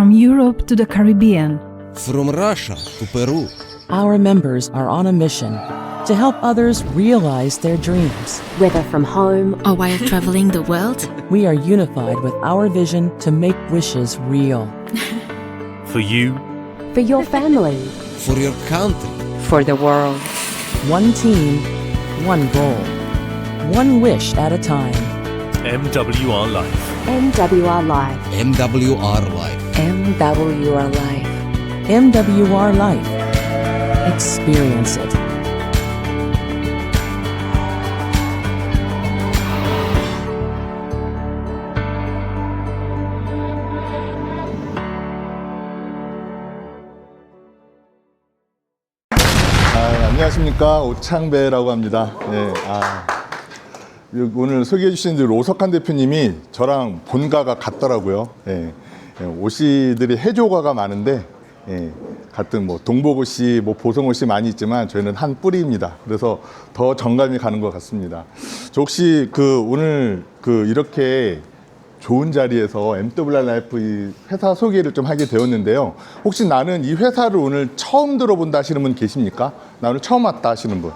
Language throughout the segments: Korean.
from Europe to the Caribbean. From Russia to Peru. Our members are on a mission to help others realize their dreams. Whether from home or while traveling the world, We are unified with our vision to make wishes real. For you, for your family, For your country. for the world. One team, one goal. One wish at a time. MWR Life. MWR Life. MWR Life. MWR Life. MWR Life. Experience it. 안녕하십니까, 오창배라고 합니다. 네, 오늘 소개해 주신 오석환 대표님이 저랑 본가가 같더라고요. 네, 옷이들이 해조가가 많은데 같은 뭐 동복옷이 뭐 보성옷이 많이 있지만 저희는 한 뿌리입니다. 그래서 더 정감이 가는 것 같습니다. 저 혹시 오늘 이렇게 좋은 자리에서 MWR 라이프 이 회사 소개를 좀 하게 되었는데요. 혹시 나는 이 회사를 오늘 처음 들어본다 하시는 분 계십니까? 나 오늘 처음 왔다 하시는 분.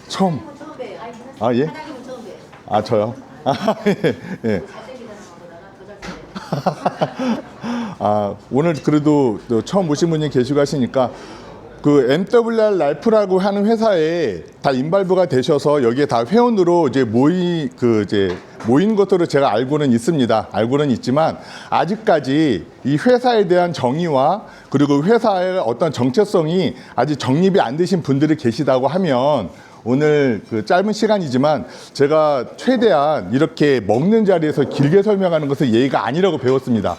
처음. 예? 저요? 예. 오늘 그래도 처음 오신 분이 계시고 하시니까 MWR 라이프라고 하는 회사에 다 인발부가 되셔서 여기에 다 회원으로 이제 모인 것으로 제가 알고는 있습니다. 알고는 있지만 아직까지 이 회사에 대한 정의와 그리고 회사의 어떤 정체성이 아직 정립이 안 되신 분들이 계시다고 하면 오늘 짧은 시간이지만 제가 최대한 이렇게 먹는 자리에서 길게 설명하는 것은 예의가 아니라고 배웠습니다.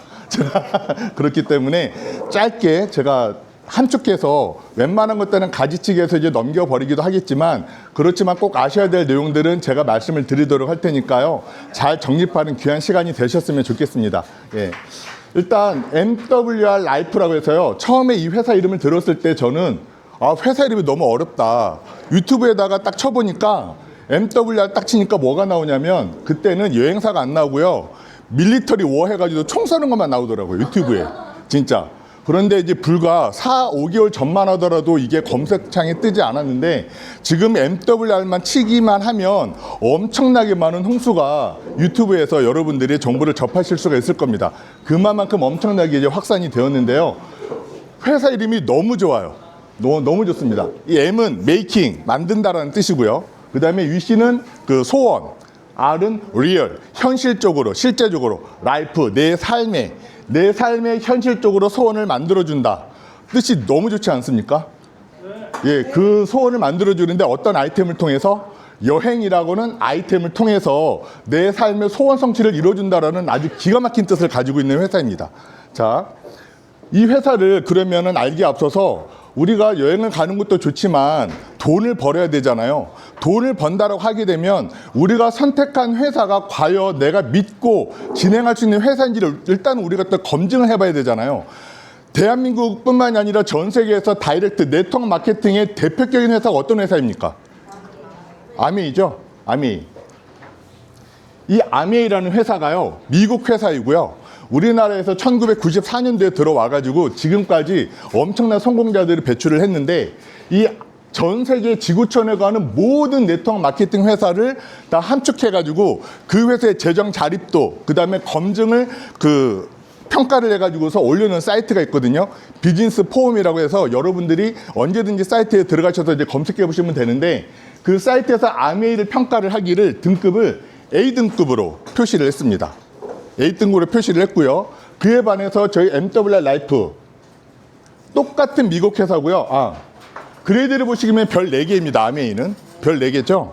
그렇기 때문에 짧게 제가 함축해서 웬만한 것들은 가지치기해서 이제 넘겨버리기도 하겠지만 그렇지만 꼭 아셔야 될 내용들은 제가 말씀을 드리도록 할 테니까요. 잘 정립하는 귀한 시간이 되셨으면 좋겠습니다. 예. 일단 MWR 라이프라고 해서요. 처음에 이 회사 이름을 들었을 때 저는 회사 이름이 너무 어렵다. 유튜브에다가 딱 쳐보니까 MWR 딱 치니까 뭐가 나오냐면 그때는 여행사가 안 나오고요. 밀리터리 워 해가지고 총 쏘는 것만 나오더라고요. 유튜브에. 진짜. 그런데 이제 불과 4, 5개월 전만 하더라도 이게 검색창에 뜨지 않았는데 지금 MWR만 치기만 하면 엄청나게 많은 홍수가 유튜브에서 여러분들이 정보를 접하실 수가 있을 겁니다. 그만큼 엄청나게 이제 확산이 되었는데요. 회사 이름이 너무 좋아요. 너무 좋습니다. 이 M은 메이킹, 만든다라는 뜻이고요. 그 다음에 위시는 소원, R은 리얼, 현실적으로, 실제적으로, 라이프, 내 삶의 현실적으로 소원을 만들어준다. 뜻이 너무 좋지 않습니까? 예, 그 소원을 만들어주는데 어떤 아이템을 통해서? 여행이라고는 아이템을 통해서 내 삶의 소원 성취를 이루어준다라는 아주 기가 막힌 뜻을 가지고 있는 회사입니다. 자, 이 회사를 그러면은 알기에 앞서서 우리가 여행을 가는 것도 좋지만 돈을 벌어야 되잖아요. 돈을 번다라고 하게 되면 우리가 선택한 회사가 과연 내가 믿고 진행할 수 있는 회사인지를 일단 우리가 또 검증을 해봐야 되잖아요. 대한민국뿐만이 아니라 전 세계에서 다이렉트 네트워크 마케팅의 대표적인 회사가 어떤 회사입니까? 아메이죠. 아메이. 이 아메이라는 회사가요, 미국 회사이고요. 우리나라에서 1994년도에 들어와가지고 지금까지 엄청난 성공자들을 배출을 했는데 이 전 세계 지구촌에 가는 모든 네트워크 마케팅 회사를 다 함축해가지고 그 회사의 재정 자립도 그 다음에 검증을 평가를 해가지고서 올려놓은 사이트가 있거든요. 비즈니스 포럼이라고 해서 여러분들이 언제든지 사이트에 들어가셔서 이제 검색해 보시면 되는데 그 사이트에서 아메이를 평가를 하기를 등급을 A등급으로 표시를 했습니다. A등급으로 표시를 했고요. 그에 반해서 저희 MWR 라이프 똑같은 미국 회사고요. 그레이드를 보시면 별 4개입니다. 아메이는 별 4개죠.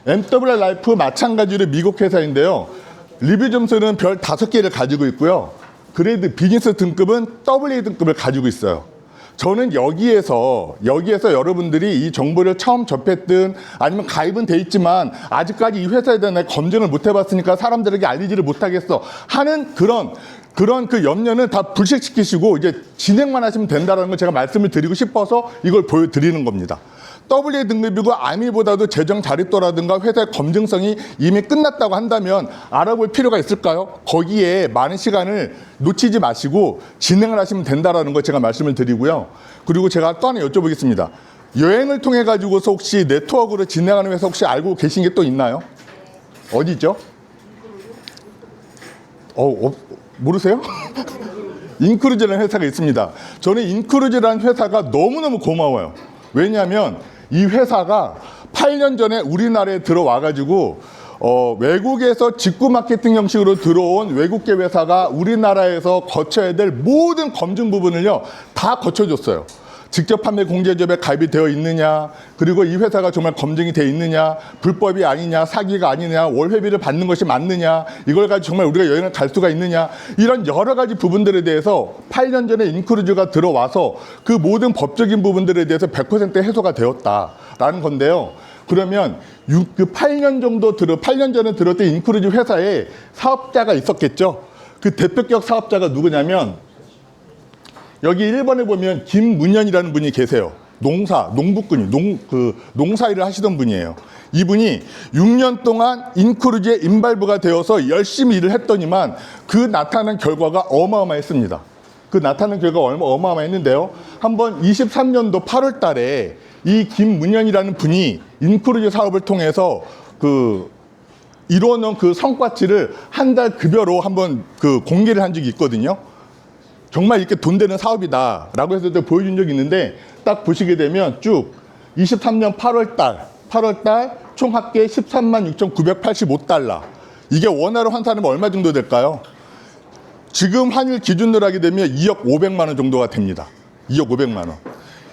MWR 라이프 마찬가지로 미국 회사인데요. 리뷰 점수는 별 5개를 가지고 있고요. 그레이드 비즈니스 등급은 AA 등급을 가지고 있어요. 저는 여기에서 여러분들이 이 정보를 처음 접했든 아니면 가입은 돼 있지만 아직까지 이 회사에 대한 검증을 못 해봤으니까 사람들에게 알리지를 못하겠어 하는 그런 그 염려는 다 불식시키시고 이제 진행만 하시면 된다는 걸 제가 말씀을 드리고 싶어서 이걸 보여드리는 겁니다. AA 등급이고 아미보다도 재정 자립도라든가 회사의 검증성이 이미 끝났다고 한다면 알아볼 필요가 있을까요? 거기에 많은 시간을 놓치지 마시고 진행을 하시면 된다라는 거 제가 말씀을 드리고요. 그리고 제가 또 하나 여쭤보겠습니다. 여행을 통해 가지고서 혹시 네트워크로 진행하는 회사 혹시 알고 계신 게 또 있나요? 어디죠? 모르세요? 인크루즈라는 회사가 있습니다. 저는 인크루즈라는 회사가 너무너무 고마워요. 왜냐하면 이 회사가 8년 전에 우리나라에 들어와가지고 외국에서 직구 마케팅 형식으로 들어온 외국계 회사가 우리나라에서 거쳐야 될 모든 검증 부분을요 다 거쳐줬어요. 직접 판매 공제조합에 가입이 되어 있느냐, 그리고 이 회사가 정말 검증이 되어 있느냐, 불법이 아니냐, 사기가 아니냐, 월회비를 받는 것이 맞느냐, 이걸 가지고 정말 우리가 여행을 갈 수가 있느냐, 이런 여러 가지 부분들에 대해서 8년 전에 인크루즈가 들어와서 그 모든 법적인 부분들에 대해서 100% 해소가 되었다라는 건데요. 그러면 그 8년 전에 들었던 인크루즈 회사에 사업자가 있었겠죠. 그 대표격 사업자가 누구냐면 여기 1번에 보면 김문현이라는 분이 계세요. 농부꾼이 농사 일을 하시던 분이에요. 이분이 6년 동안 인크루즈의 인발부가 되어서 열심히 일을 했더니만 그 나타난 결과가 어마어마했습니다. 그 나타난 결과가 어마어마했는데요. 한번 23년도 8월 달에 이 김문현이라는 분이 인크루즈 사업을 통해서 이루어놓은 그 성과치를 한 달 급여로 한번 공개를 한 적이 있거든요. 정말 이렇게 돈 되는 사업이다라고 해서 보여준 적이 있는데 딱 보시게 되면 쭉 23년 8월 달 총 합계 13만 6,985달러. 이게 원화로 환산하면 얼마 정도 될까요? 지금 환율 기준으로 하게 되면 2억 500만 원 정도가 됩니다. 2억 500만 원.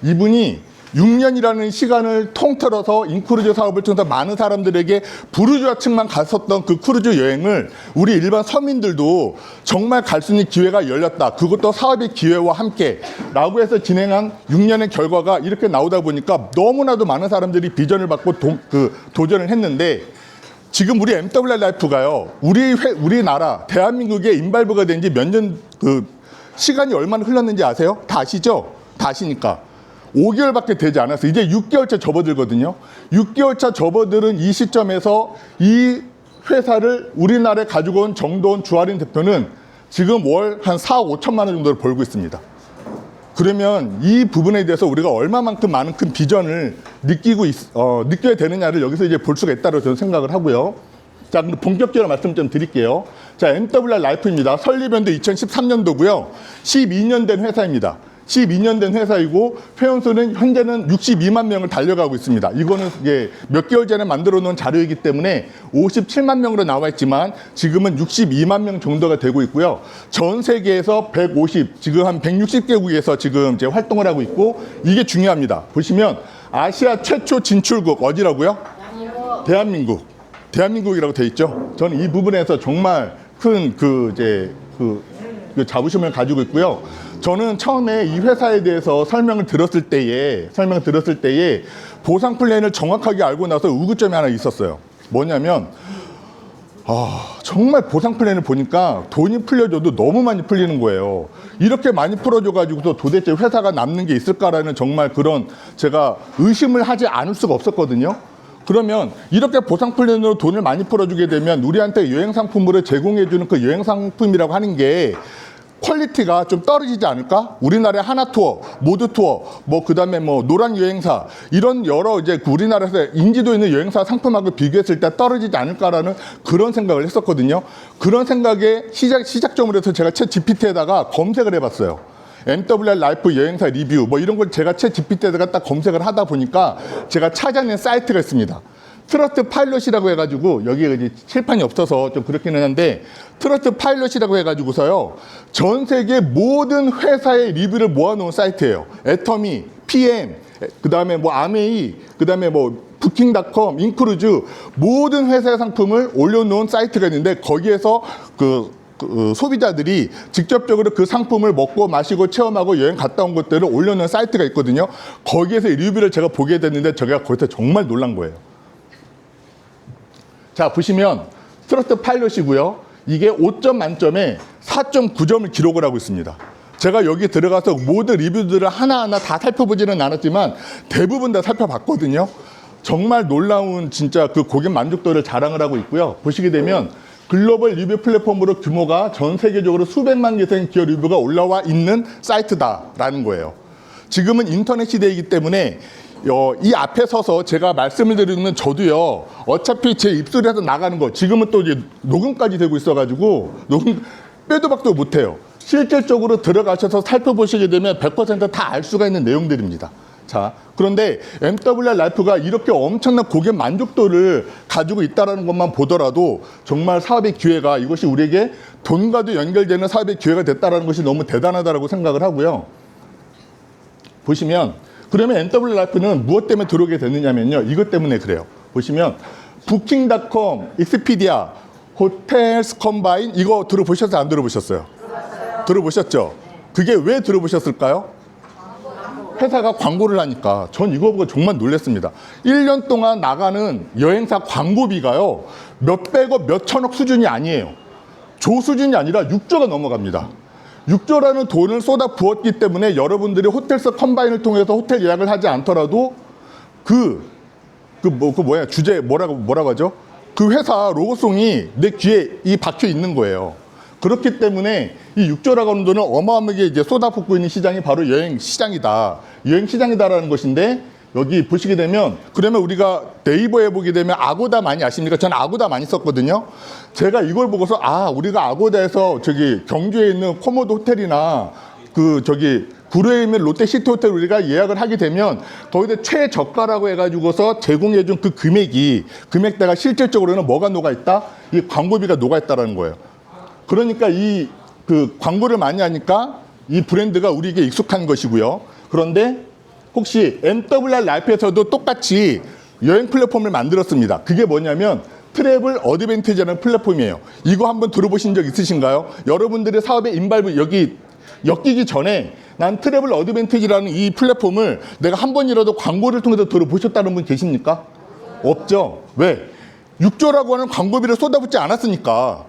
이분이 6년이라는 시간을 통틀어서 인크루즈 사업을 통해서 많은 사람들에게 부르주아층만 갔었던 그 크루즈 여행을 우리 일반 서민들도 정말 갈 수 있는 기회가 열렸다. 그것도 사업의 기회와 함께 라고 해서 진행한 6년의 결과가 이렇게 나오다 보니까 너무나도 많은 사람들이 비전을 받고 도전을 했는데 지금 우리 MWR 라이프가요. 우리나라 대한민국에 인발부가 된 지 몇 년 시간이 얼마나 흘렀는지 아세요? 다 아시죠? 다 아시니까. 5개월밖에 되지 않았어요. 이제 6개월차 접어들거든요. 6개월차 접어들은 이 시점에서 이 회사를 우리나라에 가지고 온 정도원 주아린 대표는 지금 월 한 4억 5천만 원 정도를 벌고 있습니다. 그러면 이 부분에 대해서 우리가 얼마만큼 많은 큰 비전을 느껴야 되느냐를 여기서 이제 볼 수가 있다고 저는 생각을 하고요. 자, 그럼 본격적으로 말씀 좀 드릴게요. 자, MWR 라이프입니다. 설립연도 2013년도고요. 12년 된 회사입니다. 12년 된 회사이고 회원수는 현재는 62만 명을 달려가고 있습니다. 이거는 몇 개월 전에 만들어 놓은 자료이기 때문에 57만 명으로 나와 있지만 지금은 62만 명 정도가 되고 있고요. 전 세계에서 지금 한 160개국에서 지금 이제 활동을 하고 있고 이게 중요합니다. 보시면 아시아 최초 진출국 어디라고요? 대한민국이라고 돼 있죠. 저는 이 부분에서 정말 큰 자부심을 가지고 있고요. 저는 처음에 이 회사에 대해서 설명을 들었을 때에 보상 플랜을 정확하게 알고 나서 의구점이 하나 있었어요. 뭐냐면 정말 보상 플랜을 보니까 돈이 풀려줘도 너무 많이 풀리는 거예요. 이렇게 많이 풀어줘가지고서 도대체 회사가 남는 게 있을까라는 정말 그런 제가 의심을 하지 않을 수가 없었거든요. 그러면 이렇게 보상 플랜으로 돈을 많이 풀어주게 되면 우리한테 여행 상품으로 제공해주는 그 여행 상품이라고 하는 게 퀄리티가 좀 떨어지지 않을까? 우리나라의 하나투어, 모두투어, 그다음에 노랑 여행사 이런 여러 이제 우리나라에서 인지도 있는 여행사 상품하고 비교했을 때 떨어지지 않을까라는 그런 생각을 했었거든요. 그런 생각에 시작점으로 해서 제가 챗 GPT에다가 검색을 해봤어요. MWR 라이프 여행사 리뷰 이런 걸 제가 챗 GPT에다가 딱 검색을 하다 보니까 제가 찾아낸 사이트가 있습니다. 트러스트 파일럿이라고 해가지고 여기에 이제 칠판이 없어서 좀 그렇기는 한데 트러스트 파일럿이라고 해가지고서요 전 세계 모든 회사의 리뷰를 모아놓은 사이트예요. 애터미, PM, 그다음에 아메이, 그다음에 부킹닷컴, 인크루즈 모든 회사의 상품을 올려놓은 사이트가 있는데 거기에서 소비자들이 직접적으로 그 상품을 먹고 마시고 체험하고 여행 갔다 온 것들을 올려놓은 사이트가 있거든요. 거기에서 리뷰를 제가 보게 됐는데 제가 거기서 정말 놀란 거예요. 자, 보시면 트러스트 파일럿이고요. 이게 5점 만점에 4.9점을 기록을 하고 있습니다. 제가 여기 들어가서 모든 리뷰들을 하나하나 다 살펴보지는 않았지만 대부분 다 살펴봤거든요. 정말 놀라운 진짜 그 고객 만족도를 자랑을 하고 있고요. 보시게 되면 글로벌 리뷰 플랫폼으로 규모가 전 세계적으로 수백만 개의 기업 리뷰가 올라와 있는 사이트다라는 거예요. 지금은 인터넷 시대이기 때문에 이 앞에 서서 제가 말씀을 드리는 저도요. 어차피 제 입술에서 나가는 거 지금은 또 이제 녹음까지 되고 있어가지고 녹음 빼도 박도 못해요. 실질적으로 들어가셔서 살펴보시게 되면 100% 다 알 수가 있는 내용들입니다. 자, 그런데 MWR 라이프가 이렇게 엄청난 고객 만족도를 가지고 있다는 것만 보더라도 정말 사업의 기회가 이것이 우리에게 돈과도 연결되는 사업의 기회가 됐다는 것이 너무 대단하다고 생각을 하고요. 보시면 그러면 MWR 라이프는 무엇 때문에 들어오게 됐느냐면요. 이것 때문에 그래요. 보시면 부킹닷컴, 익스피디아, 호텔스 컴바인 이거 들어보셨어요? 안 들어보셨어요? 들어보셨죠? 그게 왜 들어보셨을까요? 회사가 광고를 하니까 전 이거 보고 정말 놀랐습니다. 1년 동안 나가는 여행사 광고비가요. 몇백억, 몇천억 수준이 아니에요. 조 수준이 아니라 6조가 넘어갑니다. 6조라는 돈을 쏟아 부었기 때문에 여러분들이 호텔스 컴바인을 통해서 호텔 예약을 하지 않더라도 주제 뭐라고 하죠? 그 회사 로고송이 내 귀에 박혀 있는 거예요. 그렇기 때문에 이 6조라고 하는 돈을 어마어마하게 이제 쏟아붓고 있는 시장이 바로 여행 시장이다. 여행 시장이다라는 것인데 여기 보시게 되면 그러면 우리가 네이버에 보게 되면 아고다 많이 아십니까? 저는 아고다 많이 썼거든요. 제가 이걸 보고서 우리가 아고다에서 저기 경주에 있는 코모도 호텔이나 구로에 있는 롯데시티 호텔 우리가 예약을 하게 되면 거기다 최저가라고 해가지고서 제공해준 그 금액대가 실질적으로는 뭐가 녹아있다? 이 광고비가 녹아있다라는 거예요. 그러니까 그 광고를 많이 하니까 이 브랜드가 우리에게 익숙한 것이고요. 그런데 혹시 MWR 라이프에서도 똑같이 여행 플랫폼을 만들었습니다. 그게 뭐냐면 트래블 어드밴티지라는 플랫폼이에요. 이거 한번 들어보신 적 있으신가요? 여러분들의 사업의 인발부 여기 엮이기 전에 난 트래블 어드밴티지라는 이 플랫폼을 내가 한 번이라도 광고를 통해서 들어보셨다는 분 계십니까? 없죠. 왜? 6조라고 하는 광고비를 쏟아붓지 않았으니까.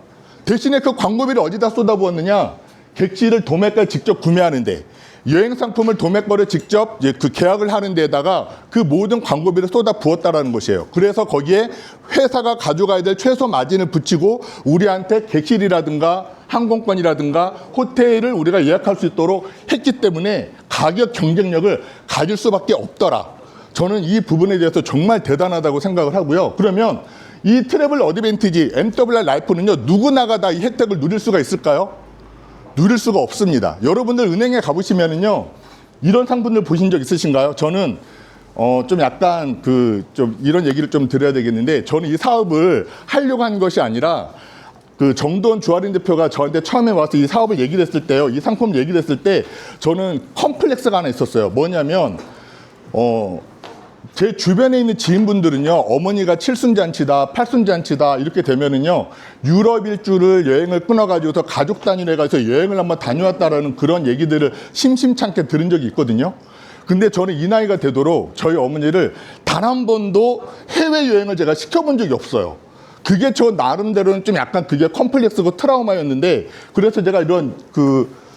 대신에 그 광고비를 어디다 쏟아부었느냐? 객실을 도매가를 직접 구매하는데 여행 상품을 도매가를 직접 그 계약을 하는 데다가 그 모든 광고비를 쏟아부었다라는 것이에요. 그래서 거기에 회사가 가져가야 될 최소 마진을 붙이고 우리한테 객실이라든가 항공권이라든가 호텔을 우리가 예약할 수 있도록 했기 때문에 가격 경쟁력을 가질 수밖에 없더라. 저는 이 부분에 대해서 정말 대단하다고 생각을 하고요. 그러면 이 트래블 어드밴티지 MWR 라이프는요. 누구나가 다 이 혜택을 누릴 수가 있을까요? 누릴 수가 없습니다. 여러분들 은행에 가보시면은요. 이런 상품들 보신 적 있으신가요? 저는 좀 약간 좀 이런 얘기를 좀 드려야 되겠는데 저는 이 사업을 하려고 한 것이 아니라 그 정도원 주할인 대표가 저한테 처음에 와서 이 사업을 얘기를 했을 때요. 이 상품을 얘기를 했을 때 저는 컴플렉스가 하나 있었어요. 뭐냐면 제 주변에 있는 지인분들은요, 어머니가 칠순잔치다, 팔순잔치다, 이렇게 되면은요, 유럽 일주를 여행을 끊어가지고서 가족 단위로 해가지고 여행을 한번 다녀왔다라는 그런 얘기들을 심심찮게 들은 적이 있거든요. 근데 저는 이 나이가 되도록 저희 어머니를 단 한 번도 해외여행을 제가 시켜본 적이 없어요. 그게 저 나름대로는 좀 약간 그게 컴플렉스고 트라우마였는데, 그래서 제가 이런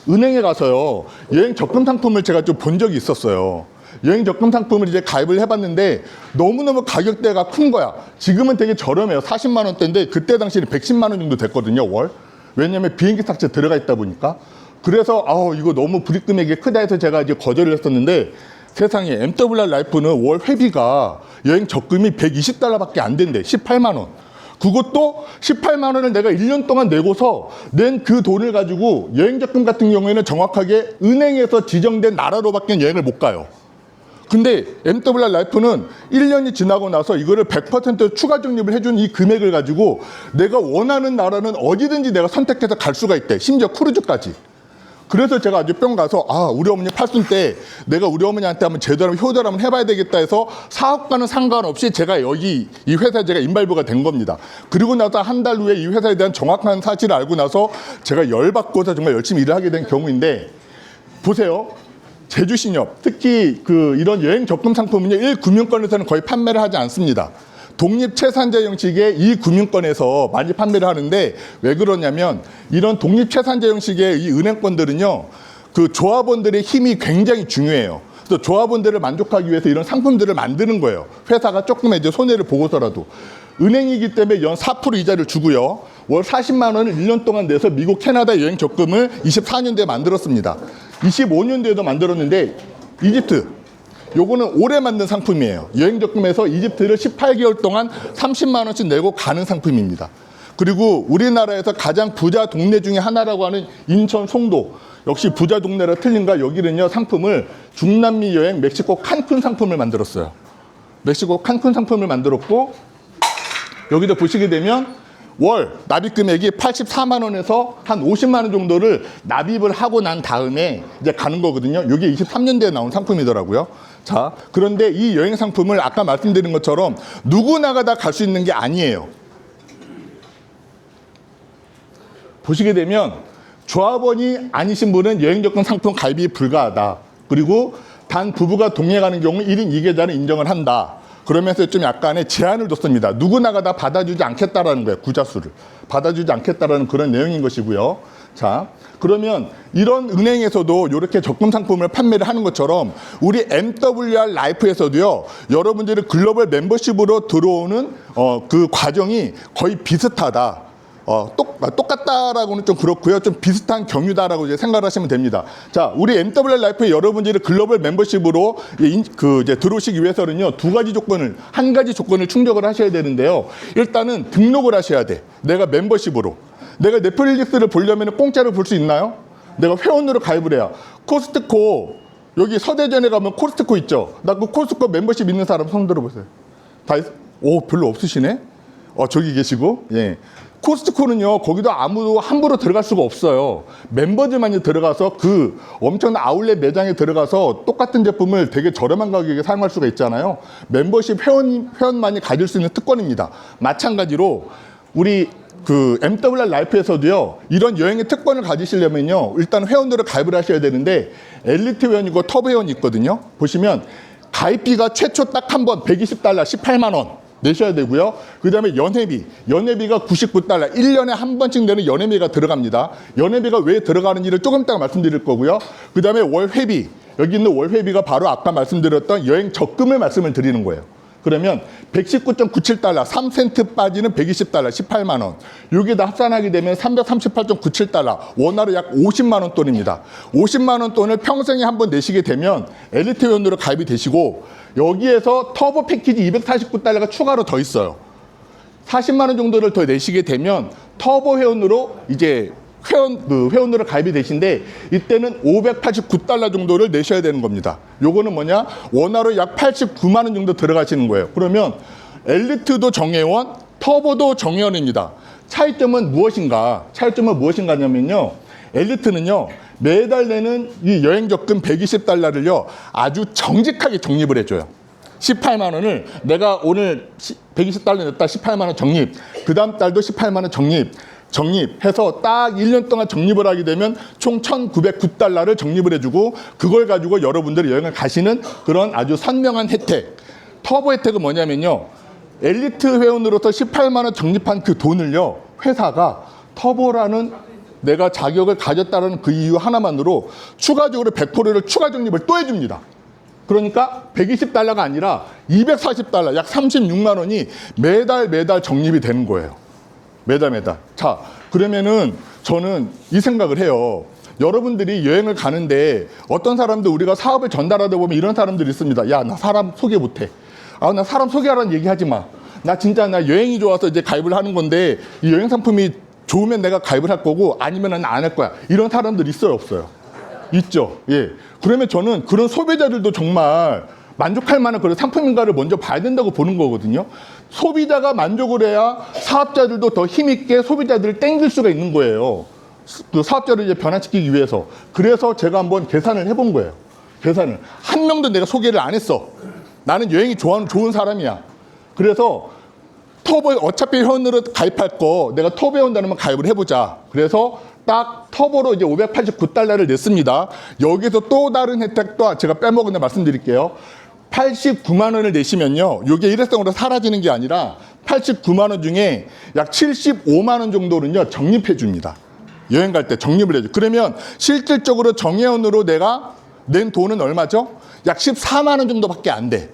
은행에 가서요, 여행 적금 상품을 제가 좀 본 적이 있었어요. 여행 적금 상품을 이제 가입을 해봤는데 너무너무 가격대가 큰 거야. 지금은 되게 저렴해요. 40만 원대인데 그때 당시에는 110만 원 정도 됐거든요, 월. 왜냐면 비행기 탑재 들어가 있다 보니까. 그래서 이거 너무 불입 금액이 크다 해서 제가 이제 거절을 했었는데 세상에 MWR 라이프는 월 회비가 여행 적금이 120달러밖에 안 된대. 18만 원. 그것도 18만 원을 내가 1년 동안 내고서 낸 그 돈을 가지고 여행 적금 같은 경우에는 정확하게 은행에서 지정된 나라로밖에 여행을 못 가요. 근데 MWR 라이프는 1년이 지나고 나서 이거를 100% 추가 적립을 해준 이 금액을 가지고 내가 원하는 나라는 어디든지 내가 선택해서 갈 수가 있대. 심지어 크루즈까지. 그래서 제가 아주 뿅 가서 우리 어머니 팔순 때 내가 우리 어머니한테 한번 제대로 효도를 한번 해봐야 되겠다 해서 사업과는 상관없이 제가 여기 이 회사에 제가 인발부가 된 겁니다. 그리고 나서 한 달 후에 이 회사에 대한 정확한 사실을 알고 나서 제가 열받고서 정말 열심히 일을 하게 된 경우인데 보세요. 제주신협, 특히 이런 여행 적금 상품은요, 1금융권에서는 거의 판매를 하지 않습니다. 독립채산자 형식의 이 금융권에서 많이 판매를 하는데 왜 그러냐면 이런 독립채산자 형식의 이 은행권들은요, 그 조합원들의 힘이 굉장히 중요해요. 그래서 조합원들을 만족하기 위해서 이런 상품들을 만드는 거예요. 회사가 조금 이제 손해를 보고서라도. 은행이기 때문에 연 4% 이자를 주고요. 월 40만 원을 1년 동안 내서 미국, 캐나다 여행 적금을 24년도에 만들었습니다. 25년도에도 만들었는데 이집트, 요거는 올해 만든 상품이에요. 여행 적금에서 이집트를 18개월 동안 30만 원씩 내고 가는 상품입니다. 그리고 우리나라에서 가장 부자 동네 중에 하나라고 하는 인천 송도, 역시 부자 동네라 틀린가, 여기는요 상품을 중남미 여행 멕시코 칸쿤 상품을 만들었어요. 멕시코 칸쿤 상품을 만들었고, 여기도 보시게 되면 월 납입 금액이 84만 원에서 한 50만 원 정도를 납입을 하고 난 다음에 이제 가는 거거든요. 이게 23년도에 나온 상품이더라고요. 자, 그런데 이 여행 상품을 아까 말씀드린 것처럼 누구나가 다 갈 수 있는 게 아니에요. 보시게 되면 조합원이 아니신 분은 여행적금 상품 가입이 불가하다. 그리고 단 부부가 동행 가는 경우 1인 2계좌는 인정을 한다. 그러면서 좀 약간의 제한을 뒀습니다. 누구나가 다 받아주지 않겠다라는 거예요. 구자수를. 받아주지 않겠다라는 그런 내용인 것이고요. 자, 그러면 이런 은행에서도 이렇게 적금 상품을 판매를 하는 것처럼 우리 MWR 라이프에서도요, 여러분들이 글로벌 멤버십으로 들어오는 그 과정이 거의 비슷하다. 똑같다라고는 좀 그렇고요. 좀 비슷한 경유다라고 이제 생각을 하시면 됩니다. 자, 우리 MWR 라이프에 여러분들이 글로벌 멤버십으로 이제 들어오시기 위해서는요, 한 가지 조건을 충족을 하셔야 되는데요. 일단은 등록을 하셔야 돼. 내가 멤버십으로. 내가 넷플릭스를 보려면 공짜로 볼 수 있나요? 내가 회원으로 가입을 해야. 코스트코, 여기 서대전에 가면 코스트코 있죠? 나 그 코스트코 멤버십 있는 사람 손 들어보세요. 오, 별로 없으시네? 저기 계시고, 예. 코스트코는요, 거기도 아무도 함부로 들어갈 수가 없어요. 멤버들만이 들어가서 그 엄청난 아울렛 매장에 들어가서 똑같은 제품을 되게 저렴한 가격에 사용할 수가 있잖아요. 멤버십 회원만이 가질 수 있는 특권입니다. 마찬가지로 우리 그 MWR 라이프에서도요, 이런 여행의 특권을 가지시려면요, 일단 회원으로 가입을 하셔야 되는데, 엘리트 회원이고 터보 회원이 있거든요. 보시면 가입비가 최초 딱 한 번 120달러 18만 원 내셔야 되고요. 그 다음에 연회비가 99달러, 1년에 한 번씩 내는 연회비가 들어갑니다. 연회비가 왜 들어가는지를 조금 이따가 말씀드릴 거고요. 그 다음에 월회비, 여기 있는 월회비가 바로 아까 말씀드렸던 여행 적금을 말씀을 드리는 거예요. 그러면 119.97달러, 3센트 빠지는 120달러, 18만 원. 여기에 다 합산하게 되면 338.97달러, 원화로 약 50만 원 돈입니다. 50만 원 돈을 평생에 한 번 내시게 되면 엘리트 회원으로 가입이 되시고, 여기에서 터보 패키지 249달러가 추가로 더 있어요. 40만 원 정도를 더 내시게 되면 터보 회원으로 이제 회원으로 가입이 되신데, 이때는 589달러 정도를 내셔야 되는 겁니다. 요거는 뭐냐? 원화로 약 89만 원 정도 들어가시는 거예요. 그러면 엘리트도 정회원, 터보도 정회원입니다. 차이점은 무엇인가냐면요, 엘리트는요, 매달 내는 이 여행적금 120달러를요, 아주 정직하게 적립을 해줘요. 18만 원을 내가 오늘 120달러 냈다, 18만 원 적립. 그 다음 달도 18만 원 적립해서 딱 1년 동안 적립을 하게 되면 총 1,909달러를 적립을 해주고, 그걸 가지고 여러분들이 여행을 가시는 그런 아주 선명한 혜택. 터보 혜택은 뭐냐면요, 엘리트 회원으로서 18만 원 적립한 그 돈을요, 회사가 터보라는 내가 자격을 가졌다는 그 이유 하나만으로 추가적으로 100%를 추가 적립을 또 해줍니다. 그러니까 120달러가 아니라 240달러, 약 36만 원이 매달 적립이 되는 거예요. 매달. 자, 그러면은 저는 이 생각을 해요. 여러분들이 여행을 가는데 어떤 사람들, 우리가 사업을 전달하다 보면 이런 사람들이 있습니다. 야, 나 사람 소개 못해. 나 사람 소개하라는 얘기 하지 마. 나 여행이 좋아서 이제 가입을 하는 건데, 이 여행 상품이 좋으면 내가 가입을 할 거고, 아니면 안 할 거야. 이런 사람들 있어요, 없어요? 있죠. 예. 그러면 저는 그런 소비자들도 정말 만족할 만한 그런 상품인가를 먼저 봐야 된다고 보는 거거든요. 소비자가 만족을 해야 사업자들도 더 힘있게 소비자들을 땡길 수가 있는 거예요. 그 사업자를 이제 변화시키기 위해서. 그래서 제가 한번 계산을 해본 거예요. 한 명도 내가 소개를 안 했어. 나는 여행이 좋은 사람이야. 그래서 터보, 어차피 회원으로 가입할 거 내가 터보 회원단으면 가입을 해보자. 그래서 딱 터보로 이제 589달러를 냈습니다. 여기서 또 다른 혜택도 제가 빼먹은 데 말씀드릴게요. 89만 원을 내시면요, 이게 일회성으로 사라지는 게 아니라 89만 원 중에 약 75만 원 정도는요, 적립해 줍니다. 여행 갈 때 적립을 해줘. 그러면 실질적으로 정회원으로 내가 낸 돈은 얼마죠? 약 14만 원 정도밖에 안 돼.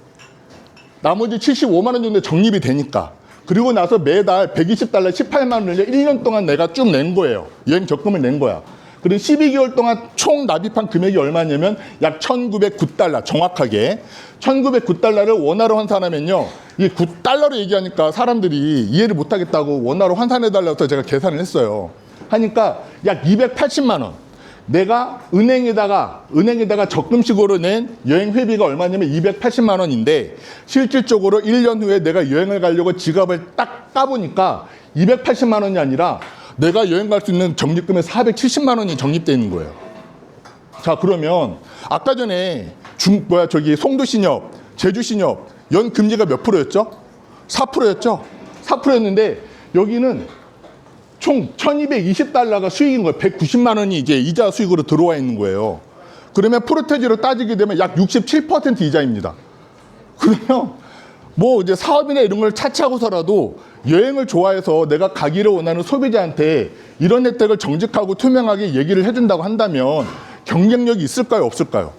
나머지 75만 원 정도 적립이 되니까. 그리고 나서 매달 120달러 18만 원을 1년 동안 내가 쭉 낸 거예요. 여행 적금을 낸 거야. 그리고 12개월 동안 총 납입한 금액이 얼마냐면 약 1,909달러, 정확하게 1,909달러를 원화로 환산하면요, 이 9달러로 얘기하니까 사람들이 이해를 못하겠다고 원화로 환산해달라고 해서 제가 계산을 했어요. 하니까 약 280만 원. 내가 은행에다가 적금식으로 낸 여행 회비가 얼마냐면 280만 원인데, 실질적으로 1년 후에 내가 여행을 가려고 지갑을 딱 까보니까 280만 원이 아니라 내가 여행 갈 수 있는 적립금의 470만 원이 적립되어 있는 거예요. 자, 그러면 아까 전에 송도신협, 제주신협 연금리가 몇 프로였죠? 4%였죠? 4%였는데 여기는 총 1,220달러가 수익인 거예요. 190만 원이 이제 이자 수익으로 들어와 있는 거예요. 그러면 프로테지로 따지게 되면 약 67% 이자입니다. 그러면 뭐 이제 사업이나 이런 걸 차치하고서라도 여행을 좋아해서 내가 가기를 원하는 소비자한테 이런 혜택을 정직하고 투명하게 얘기를 해준다고 한다면 경쟁력이 있을까요? 없을까요?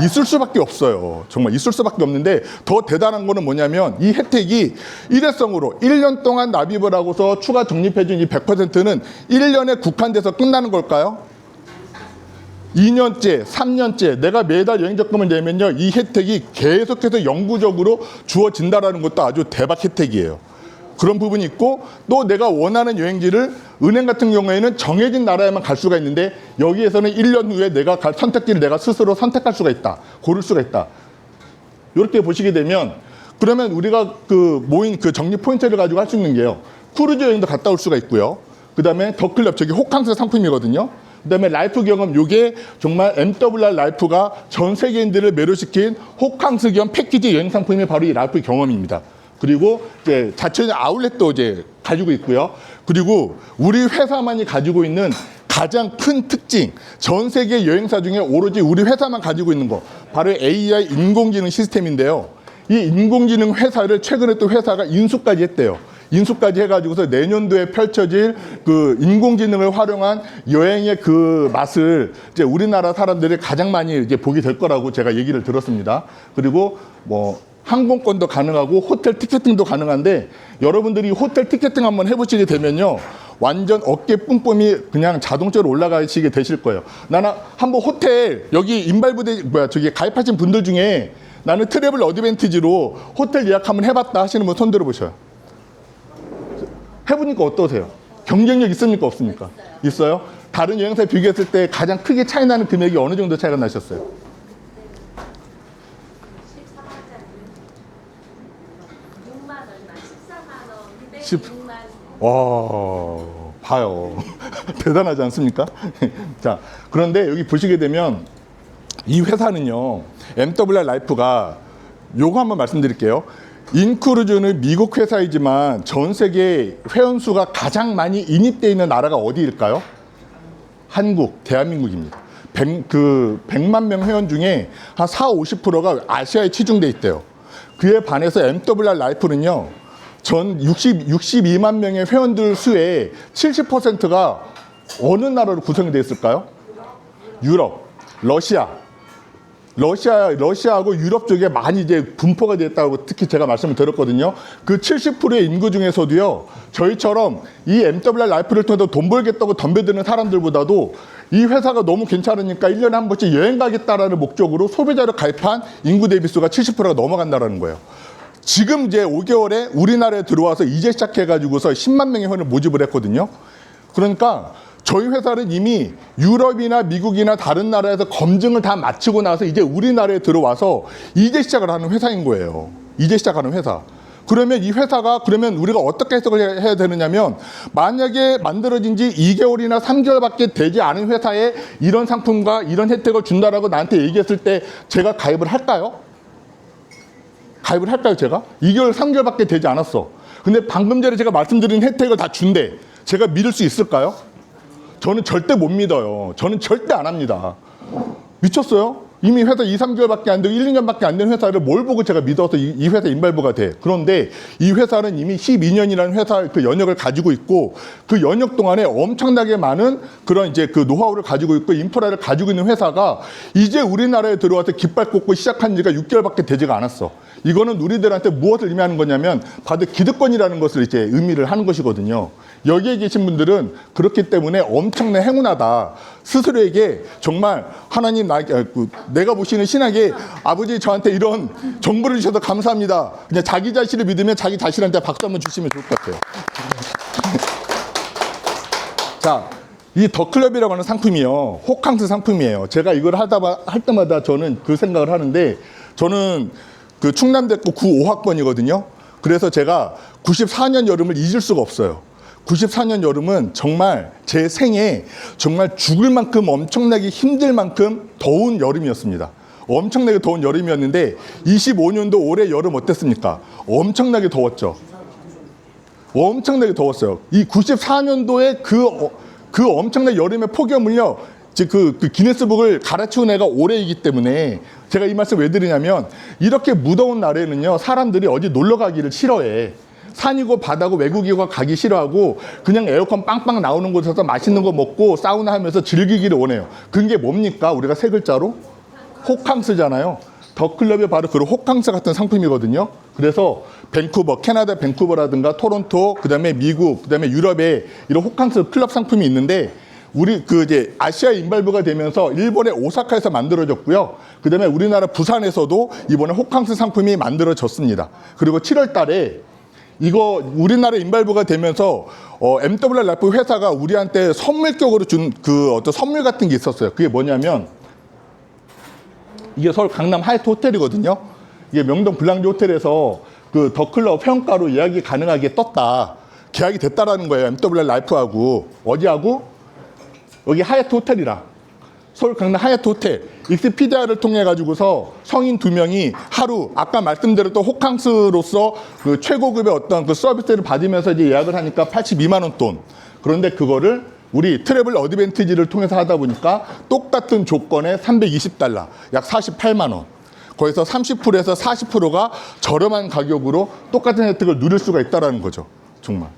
있을 수밖에 없어요. 정말 있을 수밖에 없는데, 더 대단한 거는 뭐냐면 이 혜택이 일회성으로 1년 동안 납입을 하고서 추가 적립해준 이 100%는 1년에 국한돼서 끝나는 걸까요? 2년째, 3년째 내가 매달 여행 적금을 내면요, 이 혜택이 계속해서 영구적으로 주어진다라는 것도 아주 대박 혜택이에요. 그런 부분이 있고, 또 내가 원하는 여행지를 은행 같은 경우에는 정해진 나라에만 갈 수가 있는데, 여기에서는 1년 후에 내가 갈 선택지를 내가 스스로 선택할 수가 있다. 고를 수가 있다. 이렇게 보시게 되면, 그러면 우리가 그 모인 그 적립 포인트를 가지고 할 수 있는 게요, 크루즈 여행도 갔다 올 수가 있고요. 그 다음에 더클럽, 저기 호캉스 상품이거든요. 그 다음에 라이프 경험, 요게 정말 MWR 라이프가 전 세계인들을 매료시킨 호캉스 겸 패키지 여행 상품이 바로 이 라이프 경험입니다. 그리고 이제 자체적인 아울렛도 이제 가지고 있고요. 그리고 우리 회사만이 가지고 있는 가장 큰 특징, 전 세계 여행사 중에 오로지 우리 회사만 가지고 있는 거, 바로 AI 인공지능 시스템인데요. 이 인공지능 회사를 최근에 또 회사가 인수까지 했대요. 인수까지 해가지고서 내년도에 펼쳐질 그 인공지능을 활용한 여행의 그 맛을 이제 우리나라 사람들이 가장 많이 이제 보게 될 거라고 제가 얘기를 들었습니다. 그리고 뭐 항공권도 가능하고 호텔 티켓팅도 가능한데, 여러분들이 호텔 티켓팅 한번 해보시게 되면요, 완전 어깨 뿜뿜이 그냥 자동적으로 올라가시게 되실 거예요. 나는 한번 호텔 여기 인발부대 저기 가입하신 분들 중에 나는 트래블 어드밴티지로 호텔 예약 한번 해봤다 하시는 분 손 들어보셔요. 해보니까 어떠세요? 경쟁력 있습니까? 없습니까? 있어요? 다른 여행사에 비교했을 때 가장 크게 차이 나는 금액이 어느 정도 차이가 나셨어요? 6만 와, 봐요. 대단하지 않습니까? 자, 그런데 여기 보시게 되면 이 회사는요, MWR 라이프가 요거 한번 말씀드릴게요. 인크루즈는 미국 회사이지만 전 세계 회원수가 가장 많이 인입되어 있는 나라가 어디일까요? 한국, 대한민국입니다. 100만 명 회원 중에 한 40~50%가 아시아에 치중돼 있대요. 그에 반해서 MWR 라이프는요, 전 62만 명의 회원들 수의 70%가 어느 나라로 구성이 되어 있을까요? 유럽, 러시아하고 유럽 쪽에 많이 이제 분포가 되었다고 특히 제가 말씀을 드렸거든요. 그 70%의 인구 중에서도요, 저희처럼 이 MWR 라이프를 통해서 돈 벌겠다고 덤벼드는 사람들보다도 이 회사가 너무 괜찮으니까 1년에 한 번씩 여행 가겠다라는 목적으로 소비자를 가입한 인구 대비수가 70%가 넘어간다는 거예요. 지금 이제 5개월에 우리나라에 들어와서 이제 시작해가지고서 10만 명의 회원을 모집을 했거든요. 그러니까 저희 회사는 이미 유럽이나 미국이나 다른 나라에서 검증을 다 마치고 나서 이제 우리나라에 들어와서 이제 시작을 하는 회사인 거예요. 이제 시작하는 회사. 그러면 이 회사가, 그러면 우리가 어떻게 해석을 해야 되느냐면, 만약에 만들어진 지 2개월이나 3개월밖에 되지 않은 회사에 이런 상품과 이런 혜택을 준다라고 나한테 얘기했을 때 제가 가입을 할까요? 가입을 할까요, 제가? 2개월, 3개월밖에 되지 않았어. 근데 방금 전에 제가 말씀드린 혜택을 다 준대. 제가 믿을 수 있을까요? 저는 절대 못 믿어요. 저는 절대 안 합니다. 미쳤어요? 이미 회사 2, 3개월밖에 안 되고 1, 2년밖에 안 된 회사를 뭘 보고 제가 믿어서 이 회사 인발부가 돼. 그런데 이 회사는 이미 12년이라는 회사 그 연역을 가지고 있고 그 연역 동안에 엄청나게 많은 그런 이제 그 노하우를 가지고 있고 인프라를 가지고 있는 회사가 이제 우리나라에 들어와서 깃발 꽂고 시작한 지가 6개월밖에 되지가 않았어. 이거는 우리들한테 무엇을 의미하는 거냐면 바로 기득권이라는 것을 이제 의미를 하는 것이거든요. 여기에 계신 분들은 그렇기 때문에 엄청난 행운하다. 스스로에게 정말 하나님 내가 보시는 신학에 아버지 저한테 이런 정보를 주셔서 감사합니다. 그냥 자기 자신을 믿으면 자기 자신한테 박수 한번 주시면 좋을 것 같아요. 자, 이 더클럽이라고 하는 상품이요. 호캉스 상품이에요. 제가 이걸 할 때마다 저는 그 생각을 하는데 저는 그 충남대학교 95학번이거든요. 그래서 제가 94년 여름을 잊을 수가 없어요. 94년 여름은 정말 제 생에 정말 죽을 만큼 엄청나게 힘들 만큼 더운 여름이었습니다. 엄청나게 더운 여름이었는데 25년도 올해 여름 어땠습니까? 엄청나게 더웠죠. 엄청나게 더웠어요. 이 94년도에 그 엄청난 여름의 폭염을요. 그 기네스북을 갈아치운 애가 올해이기 때문에 제가 이 말씀 왜 드리냐면 이렇게 무더운 날에는요. 사람들이 어디 놀러 가기를 싫어해. 산이고 바다고 외국이고 가기 싫어하고 그냥 에어컨 빵빵 나오는 곳에서 맛있는 거 먹고 사우나 하면서 즐기기를 원해요. 그게 뭡니까? 우리가 세 글자로 호캉스잖아요. 더클럽이 바로 그런 호캉스 같은 상품이거든요. 그래서 밴쿠버, 캐나다 밴쿠버라든가 토론토, 그다음에 미국, 그다음에 유럽에 이런 호캉스 클럽 상품이 있는데 우리 이제 아시아 인발부가 되면서 일본의 오사카에서 만들어졌고요. 그다음에 우리나라 부산에서도 이번에 호캉스 상품이 만들어졌습니다. 그리고 7월 달에 이거 우리나라 인발부가 되면서 MWR 라이프 회사가 우리한테 선물격으로 준 그 어떤 선물 같은 게 있었어요. 그게 뭐냐면 이게 서울 강남 하얏트 호텔이거든요. 이게 명동 블랑주 호텔에서 그 더클럽 회원가로 예약이 가능하게 떴다. 계약이 됐다라는 거예요. MWR 라이프하고 어디하고? 여기 하얏트 호텔이랑 서울 강남 하얏트 호텔 익스피디아를 통해 가지고서 성인 2명이 하루 아까 말씀드렸던 호캉스로서 그 최고급의 어떤 그 서비스를 받으면서 이제 예약을 하니까 82만 원 돈. 그런데 그거를 우리 트래블 어드밴티지를 통해서 하다 보니까 똑같은 조건에 $320, 약 48만 원. 거기서 30%에서 40%가 저렴한 가격으로 똑같은 혜택을 누릴 수가 있다라는 거죠. 정말.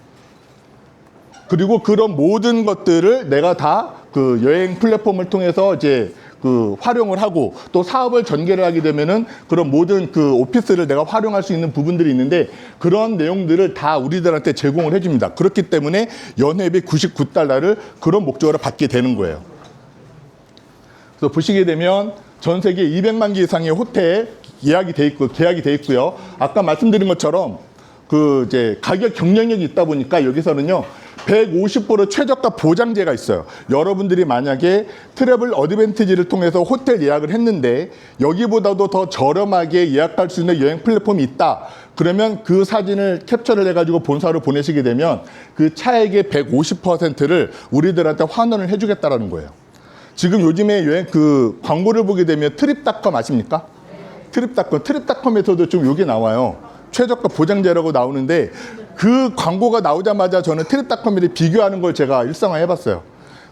그리고 그런 모든 것들을 내가 다 그 여행 플랫폼을 통해서 이제 그 활용을 하고 또 사업을 전개를 하게 되면은 그런 모든 그 오피스를 내가 활용할 수 있는 부분들이 있는데 그런 내용들을 다 우리들한테 제공을 해줍니다. 그렇기 때문에 연회비 $99를 그런 목적으로 받게 되는 거예요. 그래서 보시게 되면 전 세계 200만 개 이상의 호텔 예약이 돼 있고 계약이 돼 있고요. 아까 말씀드린 것처럼 그 이제 가격 경쟁력이 있다 보니까 여기서는요. 150% 최저가 보장제가 있어요. 여러분들이 만약에 트래블 어드밴티지를 통해서 호텔 예약을 했는데 여기보다도 더 저렴하게 예약할 수 있는 여행 플랫폼이 있다. 그러면 그 사진을 캡처를 해가지고 본사로 보내시게 되면 그 차액의 150%를 우리들한테 환원을 해주겠다라는 거예요. 지금 요즘에 여행 그 광고를 보게 되면 트립닷컴 아십니까? 트립닷컴에서도 좀 요게 나와요. 최저가 보장제라고 나오는데 그 광고가 나오자마자 저는 트립닷컴을 비교하는 걸 제가 일상화 해봤어요.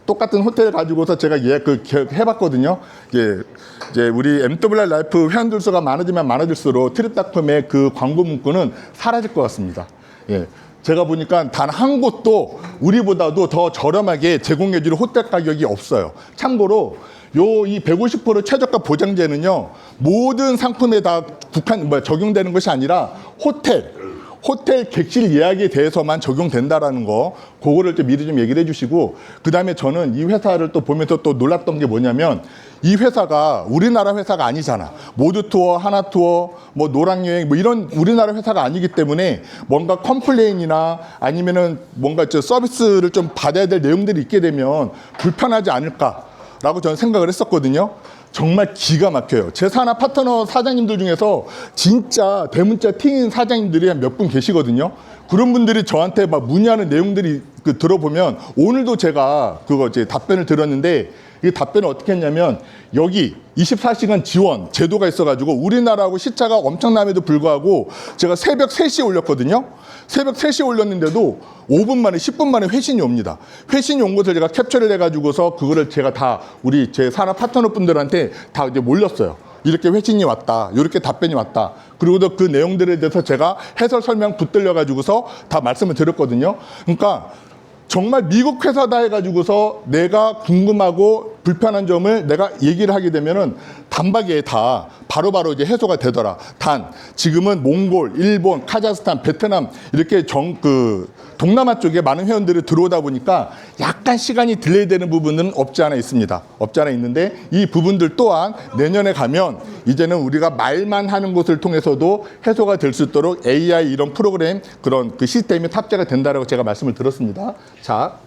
똑같은 호텔 가지고서 제가 해봤거든요. 이제 우리 MWR 라이프 회원들 수가 많아지면 많아질수록 트립닷컴의 그 광고 문구는 사라질 것 같습니다. 예. 제가 보니까 단 한 곳도 우리보다도 더 저렴하게 제공해주는 호텔 가격이 없어요. 참고로 이 150% 최저가 보장제는요 모든 상품에 다 적용되는 것이 아니라 호텔 객실 예약에 대해서만 적용된다라는 거 그거를 좀 미리 좀 얘기를 해주시고 그다음에 저는 이 회사를 또 보면서 또 놀랐던 게 뭐냐면 이 회사가 우리나라 회사가 아니잖아. 모두투어, 하나투어, 뭐 노랑여행 뭐 이런 우리나라 회사가 아니기 때문에 뭔가 컴플레인이나 아니면은 뭔가 서비스를 좀 받아야 될 내용들이 있게 되면 불편하지 않을까라고 저는 생각을 했었거든요. 정말 기가 막혀요. 제 산하 파트너 사장님들 중에서 진짜 대문자 팅인 사장님들이 한 몇 분 계시거든요. 그런 분들이 저한테 막 문의하는 내용들이 들어보면 오늘도 제가 그거 이제 답변을 들었는데 이 답변을 어떻게 했냐면 여기 24시간 지원 제도가 있어가지고 우리나라하고 시차가 엄청남에도 불구하고 제가 새벽 3시에 올렸거든요. 새벽 3시에 올렸는데도 5분 만에 10분 만에 회신이 옵니다. 회신이 온 것을 제가 캡처를 해가지고서 그거를 제가 다 우리 제 산업 파트너 분들한테 다 이제 몰렸어요. 이렇게 회신이 왔다. 이렇게 답변이 왔다. 그리고도 그 내용들에 대해서 제가 해설 설명 붙들려가지고서 다 말씀을 드렸거든요. 그러니까 정말 미국 회사다 해가지고서 내가 궁금하고 불편한 점을 내가 얘기를 하게 되면은 단박에 다 바로바로 이제 해소가 되더라. 단 지금은 몽골, 일본, 카자흐스탄, 베트남 이렇게 동남아 쪽에 많은 회원들이 들어오다 보니까 약간 시간이 딜레이 되는 부분은 없지 않아 있습니다. 없지 않아 있는데 이 부분들 또한 내년에 가면 이제는 우리가 말만 하는 것을 통해서도 해소가 될 수 있도록 AI 이런 프로그램 그런 그 시스템이 탑재가 된다라고 제가 말씀을 들었습니다. 자,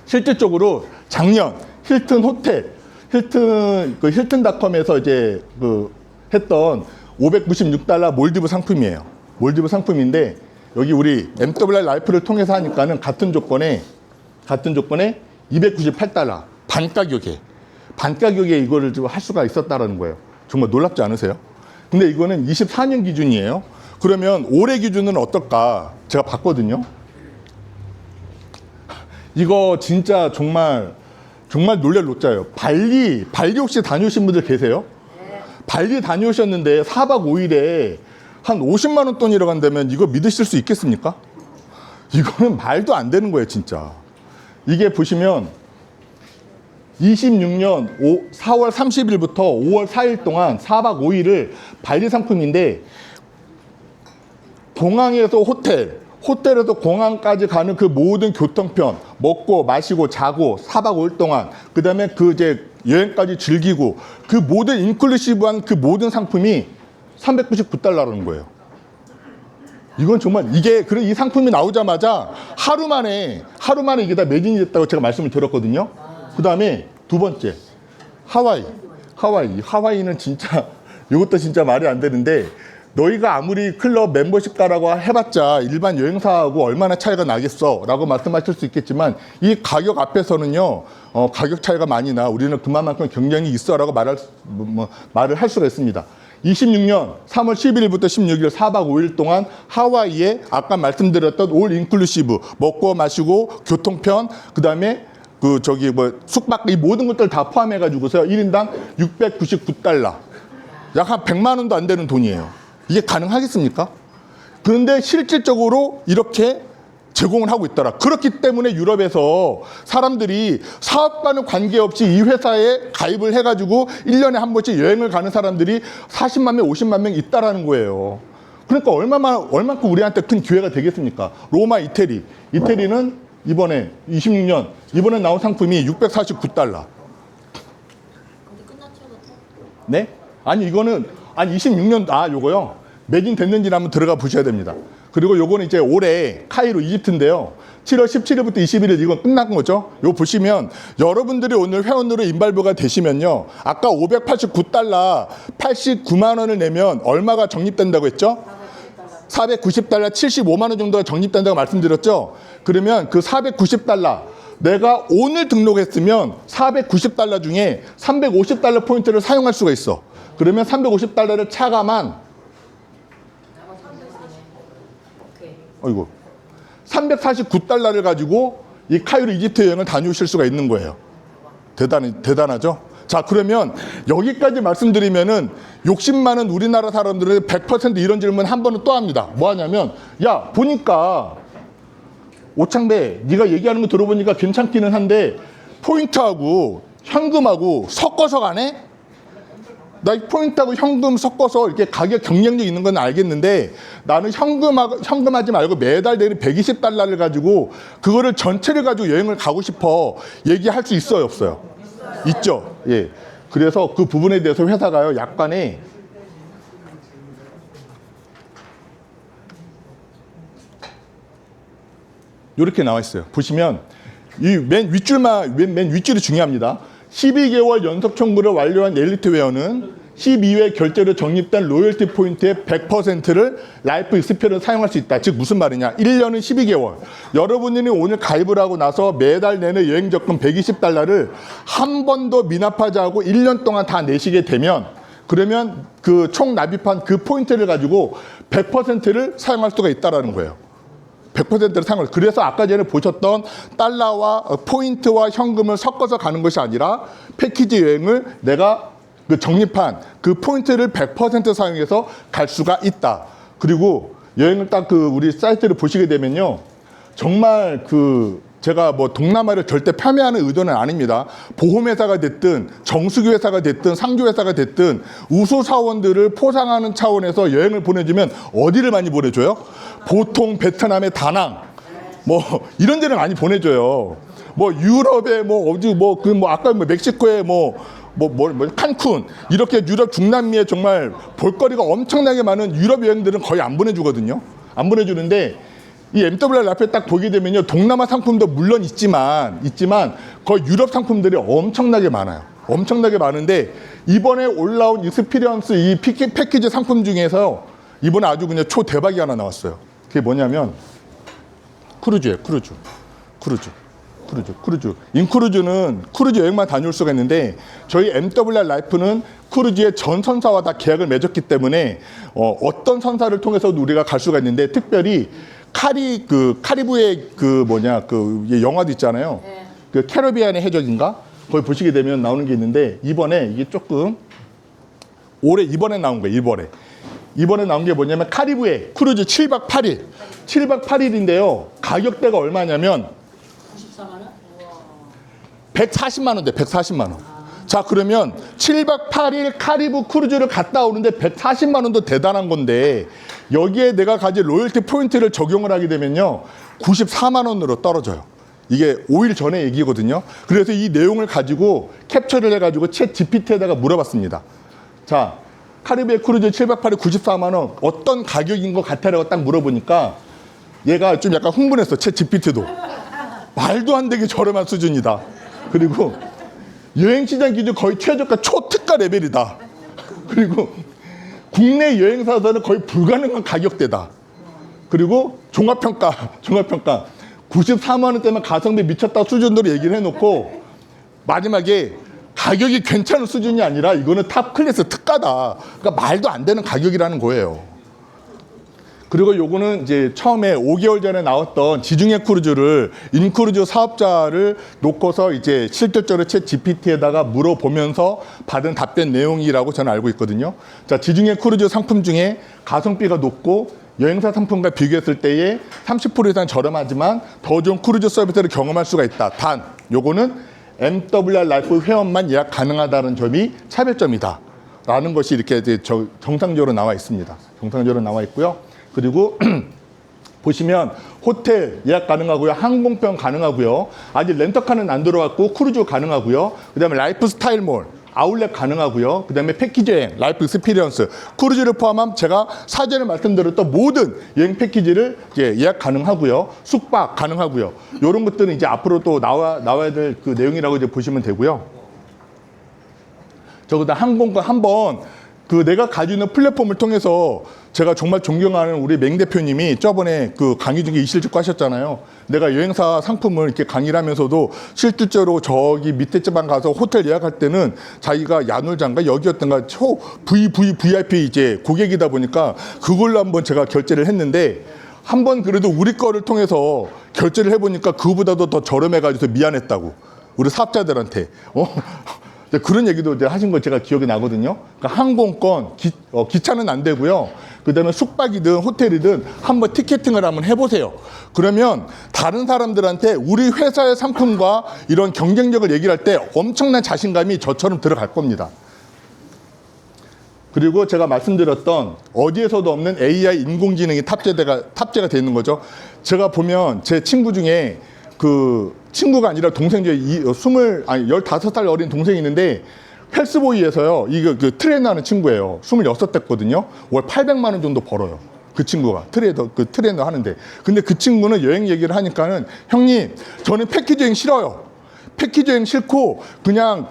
실질적으로 작년 힐튼닷컴에서 이제 했던 596달러 몰디브 상품이에요. 몰디브 상품인데 여기 우리 MWR 라이프를 통해서 하니까는 같은 조건에 298달러 반가격에 이거를 좀 할 수가 있었다라는 거예요. 정말 놀랍지 않으세요? 근데 이거는 24년 기준이에요. 그러면 올해 기준은 어떨까? 제가 봤거든요. 이거 진짜 정말 놀랄 노짜예요. 발리 혹시 다녀오신 분들 계세요? 발리 다녀오셨는데 4박 5일에 한 50만 원 돈이라고 한다면 이거 믿으실 수 있겠습니까? 이거는 말도 안 되는 거예요, 진짜. 이게 보시면 26년 4월 30일부터 5월 4일 동안 4박 5일을 발리 상품인데 공항에서 호텔에서 공항까지 가는 그 모든 교통편, 먹고 마시고 자고 4박 5일 동안 그 다음에 그 이제 여행까지 즐기고 그 모든 인클루시브한 그 모든 상품이 399달러라는 거예요. 이건 정말 이 상품이 나오자마자 하루 만에 이게 다 매진이 됐다고 제가 말씀을 드렸거든요. 그 다음에 두 번째 하와이는 진짜 이것도 진짜 말이 안 되는데 너희가 아무리 클럽 멤버십 가라고 해봤자 일반 여행사하고 얼마나 차이가 나겠어 라고 말씀하실 수 있겠지만 이 가격 앞에서는요 가격 차이가 많이 나. 우리는 그만큼 경쟁이 있어 라고 말을 할 수가 있습니다. 26년 3월 11일부터 16일 4박 5일 동안 하와이에 아까 말씀드렸던 올 인클루시브 먹고 마시고 교통편 그 다음에 숙박 이 모든 것들 다 포함해 가지고서 1인당 699달러 약 한 100만 원도 안 되는 돈이에요. 이게 가능하겠습니까? 그런데 실질적으로 이렇게 제공을 하고 있더라. 그렇기 때문에 유럽에서 사람들이 사업과는 관계없이 이 회사에 가입을 해가지고 1년에 한 번씩 여행을 가는 사람들이 40만 명, 50만 명 있다라는 거예요. 그러니까 얼만큼 우리한테 큰 기회가 되겠습니까? 로마, 이태리는 이번에 26년 이번에 나온 상품이 649달러. 네? 아니 26년 요거요. 매진됐는지 한번 들어가 보셔야 됩니다. 그리고 요거는 이제 올해 카이로 이집트인데요. 7월 17일부터 21일 이건 끝난 거죠. 요 보시면 여러분들이 오늘 회원으로 인발부가 되시면요. 아까 589달러 89만 원을 내면 얼마가 적립된다고 했죠? 490달러 75만 원 정도가 적립된다고 말씀드렸죠. 그러면 그 490달러 내가 오늘 등록했으면 490달러 중에 350달러 포인트를 사용할 수가 있어. 그러면 350달러를 차감한 349달러를 가지고 이 카이로 이집트 여행을 다녀오실 수가 있는 거예요. 대단하죠? 자, 그러면 여기까지 말씀드리면은 욕심 많은 우리나라 사람들은 100% 이런 질문 한 번은 또 합니다. 뭐 하냐면, 야, 보니까 오창배, 네가 얘기하는 거 들어보니까 괜찮기는 한데 포인트하고 현금하고 섞어서 가네? 나 포인트하고 현금 섞어서 이렇게 가격 경쟁력 있는 건 알겠는데 나는 현금하지 말고 매달 내는 120달러를 가지고 그거를 전체를 가지고 여행을 가고 싶어. 얘기할 수 있어요, 없어요? 있죠. 예. 그래서 그 부분에 대해서 회사가요, 약간의 이렇게 나와 있어요. 보시면 이 맨 윗줄이 중요합니다. 12개월 연속 청구를 완료한 엘리트 회원은 12회 결제로 적립된 로열티 포인트의 100%를 라이프 익스피리언스 사용할 수 있다. 즉 무슨 말이냐. 1년은 12개월. 여러분들이 오늘 가입을 하고 나서 매달 내는 여행 적금 120달러를 한 번도 미납하지 않고 1년 동안 다 내시게 되면 그러면 그 총 납입한 그 포인트를 가지고 100%를 사용할 수가 있다라는 거예요. 100%를 사용을. 그래서 아까 전에 보셨던 달러와 포인트와 현금을 섞어서 가는 것이 아니라 패키지 여행을 내가 그 적립한 그 포인트를 100% 사용해서 갈 수가 있다. 그리고 여행을 딱 그 우리 사이트를 보시게 되면요. 정말 그 제가 뭐 동남아를 절대 폄훼하는 의도는 아닙니다. 보험회사가 됐든 정수기 회사가 됐든 상조회사가 됐든 우수 사원들을 포상하는 차원에서 여행을 보내주면 어디를 많이 보내줘요? 보통 베트남의 다낭 뭐 이런 데를 많이 보내줘요. 뭐 유럽에 뭐 어디 뭐 그 뭐 아까 뭐 멕시코에 뭐 칸쿤 이렇게 유럽 중남미에 정말 볼거리가 엄청나게 많은 유럽 여행들은 거의 안 보내주거든요. 안 보내주는데 이 MWR 앞에 딱 보게 되면요. 동남아 상품도 물론 있지만 거의 유럽 상품들이 엄청나게 많아요. 엄청나게 많은데 이번에 올라온 익스피리언스 이 패키지 상품 중에서 이번에 아주 그냥 초대박이 하나 나왔어요. 그게 뭐냐면 크루즈예요. 크루즈. 인크루즈는 크루즈 여행만 다녀올 수가 있는데 저희 MWR 라이프는 크루즈의 전 선사와 다 계약을 맺었기 때문에 어떤 선사를 통해서도 우리가 갈 수가 있는데 특별히 카리브의 그 영화도 있잖아요. 그 캐리비안의 해적인가? 거기 보시게 되면 나오는 게 있는데 이번에 이게 조금 올해 이번에 나온 거예요. 이번에 나온 게 뭐냐면 카리브해 크루즈 7박 8일. 7박 8일인데요. 가격대가 얼마냐면 140만 원대, 140만 원. 자, 그러면 7박 8일 카리브 크루즈를 갔다 오는데 140만 원도 대단한 건데 여기에 내가 가진 로열티 포인트를 적용을 하게 되면요. 94만 원으로 떨어져요. 이게 5일 전에 얘기거든요. 그래서 이 내용을 가지고 캡처를 해가지고 챗 GPT에다가 물어봤습니다. 자, 카리브해 크루즈 7박 8일 94만 원 어떤 가격인 것 같아라고 딱 물어보니까 얘가 좀 약간 흥분했어. 챗 GPT도. 말도 안 되게 저렴한 수준이다. 그리고 여행시장 기준 거의 최저가 초특가 레벨이다. 그리고 국내 여행사에서는 거의 불가능한 가격대다. 그리고 종합평가 94만 원대면 가성비 미쳤다 수준으로 얘기를 해놓고 마지막에 가격이 괜찮은 수준이 아니라 이거는 탑 클래스 특가다. 그러니까 말도 안 되는 가격이라는 거예요. 그리고 요거는 이제 처음에 5개월 전에 나왔던 지중해 크루즈를 인크루즈 사업자를 놓고서 이제 실질적으로 챗 GPT에다가 물어보면서 받은 답변 내용이라고 저는 알고 있거든요. 자, 지중해 크루즈 상품 중에 가성비가 높고 여행사 상품과 비교했을 때에 30% 이상 저렴하지만 더 좋은 크루즈 서비스를 경험할 수가 있다. 단, 요거는 MWR 라이프 회원만 예약 가능하다는 점이 차별점이다. 라는 것이 이렇게 이제 정상적으로 나와 있습니다. 정상적으로 나와 있고요. 그리고 보시면 호텔 예약 가능하고요. 항공편 가능하고요. 아직 렌터카는 안 들어왔고 크루즈 가능하고요. 그다음에 라이프 스타일몰, 아울렛 가능하고요. 그다음에 패키지 여행, 라이프 익스피리언스, 크루즈를 포함한 제가 사전에 말씀드렸던 모든 여행 패키지를 이제 예약 가능하고요. 숙박 가능하고요. 이런 것들은 이제 앞으로 또 나와야 될 그 내용이라고 이제 보시면 되고요. 저기다 항공권 한번 그 내가 가지고 있는 플랫폼을 통해서 제가 정말 존경하는 우리 맹 대표님이 저번에 그 강의 중에 이실 듣고 하셨잖아요. 내가 여행사 상품을 이렇게 강의를 하면서도 실질적으로 저기 밑에 지방 가서 호텔 예약할 때는 자기가 야놀장가 여기였던가 VIP 이제 고객이다 보니까 그걸로 한번 제가 결제를 했는데 한번 그래도 우리 거를 통해서 결제를 해보니까 그보다도 더 저렴해가지고 미안했다고. 우리 사업자들한테. 그런 얘기도 이제 하신 거 제가 기억이 나거든요. 그러니까 항공권, 기차는 안 되고요. 그다음에 숙박이든 호텔이든 한번 티켓팅을 한번 해보세요. 그러면 다른 사람들한테 우리 회사의 상품과 이런 경쟁력을 얘기를 할 때 엄청난 자신감이 저처럼 들어갈 겁니다. 그리고 제가 말씀드렸던 어디에서도 없는 AI 인공지능이 탑재가 되어 있는 거죠. 제가 보면 제 친구 중에 그 친구가 아니라 동생 중에 15살 어린 동생이 있는데 헬스보이에서요. 이거 그 트레이너 하는 친구예요. 26됐거든요. 월 800만 원 정도 벌어요. 그 친구가 트레이너 하는데. 근데 그 친구는 여행 얘기를 하니까는 형님, 저는 패키지 여행 싫어요. 패키지 여행 싫고 그냥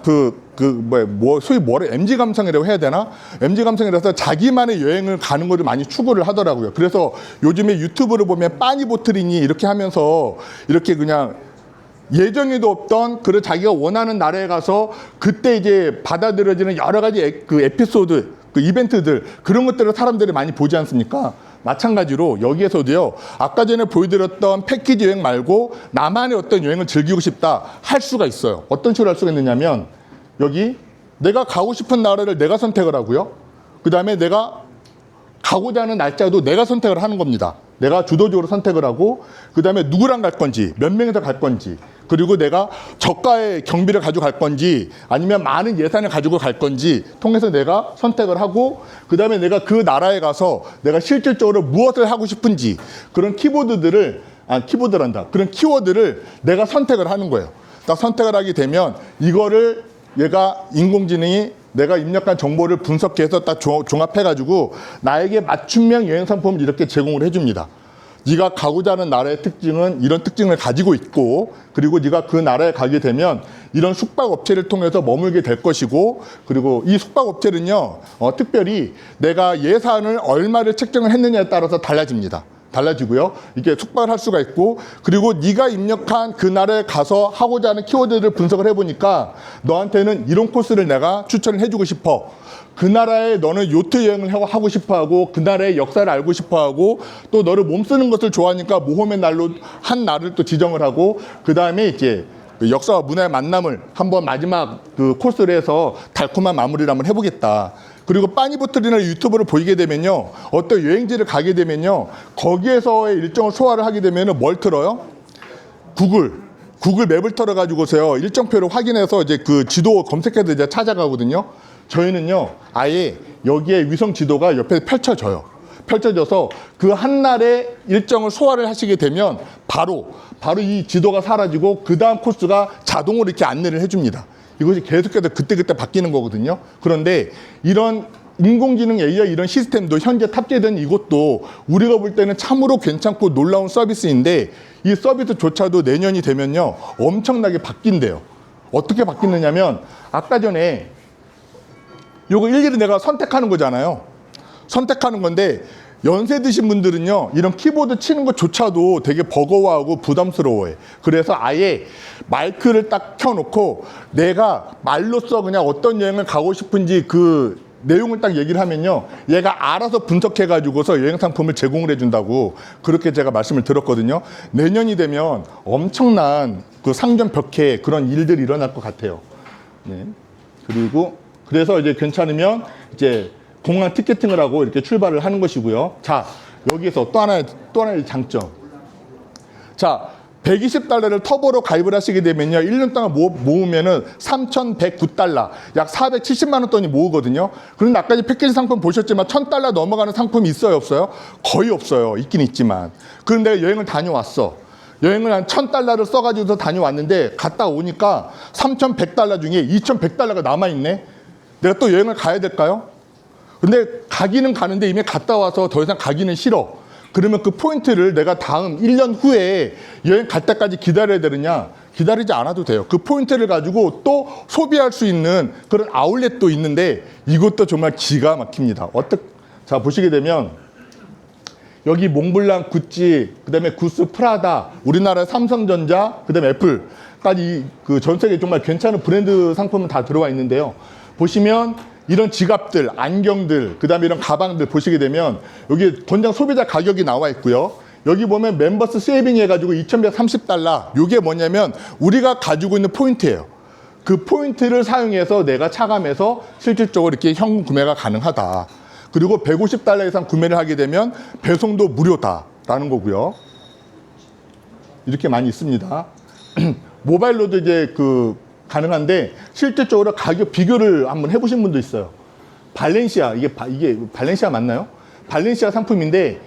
소위 MG 감성이라고 해야 되나? MG 감성이라서 자기만의 여행을 가는 것을 많이 추구를 하더라고요. 그래서 요즘에 유튜브를 보면 빠니보트리니 이렇게 하면서 이렇게 그냥 예정에도 없던 그런 자기가 원하는 나라에 가서 그때 이제 받아들여지는 여러 가지 그 에피소드, 그 이벤트들 그런 것들을 사람들이 많이 보지 않습니까? 마찬가지로 여기에서도요. 아까 전에 보여드렸던 패키지 여행 말고 나만의 어떤 여행을 즐기고 싶다 할 수가 있어요. 어떤 식으로 할 수가 있느냐면 여기 내가 가고 싶은 나라를 내가 선택을 하고요. 그 다음에 내가 가고자 하는 날짜도 내가 선택을 하는 겁니다. 내가 주도적으로 선택을 하고 그 다음에 누구랑 갈 건지 몇 명이서 갈 건지 그리고 내가 저가의 경비를 가지고 갈 건지 아니면 많은 예산을 가지고 갈 건지 통해서 내가 선택을 하고 그 다음에 내가 그 나라에 가서 내가 실질적으로 무엇을 하고 싶은지 그런 그런 키워드를 내가 선택을 하는 거예요. 딱 선택을 하게 되면 이거를 얘가 인공지능이 내가 입력한 정보를 분석해서 딱 종합해가지고 나에게 맞춤형 여행 상품을 이렇게 제공을 해줍니다. 네가 가고자 하는 나라의 특징은 이런 특징을 가지고 있고 그리고 네가 그 나라에 가게 되면 이런 숙박업체를 통해서 머물게 될 것이고 그리고 이 숙박업체는요 특별히 내가 예산을 얼마를 책정을 했느냐에 따라서 달라지고요. 이게 숙박을 할 수가 있고 그리고 네가 입력한 그 나라에 가서 하고자 하는 키워드를 분석을 해보니까 너한테는 이런 코스를 내가 추천을 해주고 싶어. 그 나라에 너는 요트 여행을 하고 싶어하고 그 나라의 역사를 알고 싶어하고 또 너를 몸쓰는 것을 좋아하니까 모험의 날로 한 날을 또 지정을 하고 그 다음에 이제 역사와 문화의 만남을 한번 마지막 그 코스를 해서 달콤한 마무리를 한번 해보겠다. 그리고 빠니보트리나 유튜브를 보이게 되면요. 어떤 여행지를 가게 되면요. 거기에서의 일정을 소화를 하게 되면 뭘 틀어요? 구글 맵을 털어가지고서요. 일정표를 확인해서 이제 그 지도 검색해서 이제 찾아가거든요. 저희는요. 아예 여기에 위성 지도가 옆에 펼쳐져서 그 한 날의 일정을 소화를 하시게 되면 바로 이 지도가 사라지고 그 다음 코스가 자동으로 이렇게 안내를 해줍니다. 이것이 계속해서 그때그때 바뀌는 거거든요. 그런데 이런 인공지능 AI 이런 시스템도 현재 탑재된 이것도 우리가 볼 때는 참으로 괜찮고 놀라운 서비스인데 이 서비스조차도 내년이 되면요. 엄청나게 바뀐대요. 어떻게 바뀌느냐면 아까 전에 요거 일일이 내가 선택하는 거잖아요. 선택하는 건데 연세 드신 분들은요. 이런 키보드 치는 것조차도 되게 버거워하고 부담스러워해. 그래서 아예 마이크를 딱 켜놓고 내가 말로써 그냥 어떤 여행을 가고 싶은지 그 내용을 딱 얘기를 하면요. 얘가 알아서 분석해가지고서 여행 상품을 제공을 해준다고 그렇게 제가 말씀을 들었거든요. 내년이 되면 엄청난 그 상점벽해 그런 일들이 일어날 것 같아요. 네. 그래서 이제 괜찮으면 이제 공항 티켓팅을 하고 이렇게 출발을 하는 것이고요. 자, 여기에서 또 하나의 장점. 자, $120를 터보로 가입을 하시게 되면요. 1년 동안 모으면은 3,109달러, 약 470만 원 돈이 모으거든요. 그런데 아까 패키지 상품 보셨지만 $1,000 넘어가는 상품이 있어요, 없어요? 거의 없어요. 있긴 있지만. 그런데 여행을 다녀왔어. 여행을 한 $1,000를 써가지고서 다녀왔는데 갔다 오니까 3,100달러 중에 2,100달러가 남아있네. 내가 또 여행을 가야 될까요? 근데 가기는 가는데 이미 갔다 와서 더 이상 가기는 싫어. 그러면 그 포인트를 내가 다음 1년 후에 여행 갈 때까지 기다려야 되느냐? 기다리지 않아도 돼요. 그 포인트를 가지고 또 소비할 수 있는 그런 아울렛도 있는데 이것도 정말 기가 막힙니다. 자, 보시게 되면 여기 몽블랑, 구찌, 그다음에 구스, 프라다, 우리나라 삼성전자, 그다음에 애플까지 그 전 세계 정말 괜찮은 브랜드 상품은 다 들어와 있는데요. 보시면 이런 지갑들, 안경들, 그 다음에 이런 가방들 보시게 되면 여기 권장 소비자 가격이 나와 있고요. 여기 보면 멤버스 세이빙 해가지고 2,130달러. 이게 뭐냐면 우리가 가지고 있는 포인트예요. 그 포인트를 사용해서 내가 차감해서 실질적으로 이렇게 현금 구매가 가능하다. 그리고 150달러 이상 구매를 하게 되면 배송도 무료다라는 거고요. 이렇게 많이 있습니다. 모바일로도 이제 가능한데 실질적으로 가격 비교를 한번 해보신 분도 있어요. 발렌시아, 이게 발렌시아 맞나요? 발렌시아 상품인데